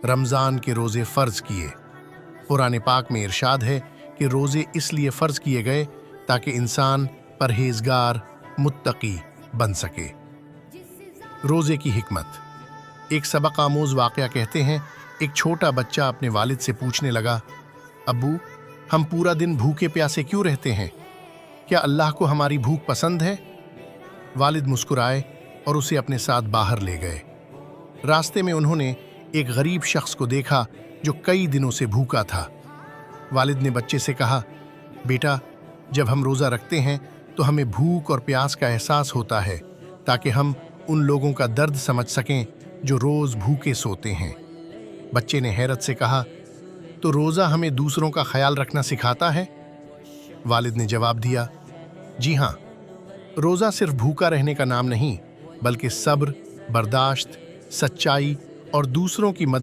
रमज़ान के रोज़े फ़र्ज़ किए। कुरान पाक में इरशाद है कि रोज़े इसलिए फ़र्ज़ किए गए ताकि इंसान परहेज़गार मुत्तकी बन सके। रोज़े की हिकमत। एक सबक आमूज़ वाक़या कहते हैं, एक छोटा बच्चा अपने वालिद से पूछने लगा, अब्बू, हम पूरा दिन भूखे प्यासे क्यों रहते हैं? क्या अल्लाह को हमारी भूख पसंद है? वालिद मुस्कुराए और उसे अपने साथ बाहर ले गए। रास्ते में उन्होंने एक गरीब शख्स को देखा जो कई दिनों से भूखा था। वालिद ने बच्चे से कहा, बेटा, जब हम रोज़ा रखते हैं तो हमें भूख और प्यास का एहसास होता है ताकि हम उन लोगों का दर्द समझ सकें जो रोज़ भूखे सोते हैं। बच्चे ने हैरत से कहा, तो रोज़ा हमें दूसरों का ख्याल रखना सिखाता है? वालिद ने जवाब दिया, जी हाँ, रोज़ा सिर्फ भूखा रहने का नाम नहीं, बल्कि सब्र, बर्दाश्त, सच्चाई और दूसरों की मदद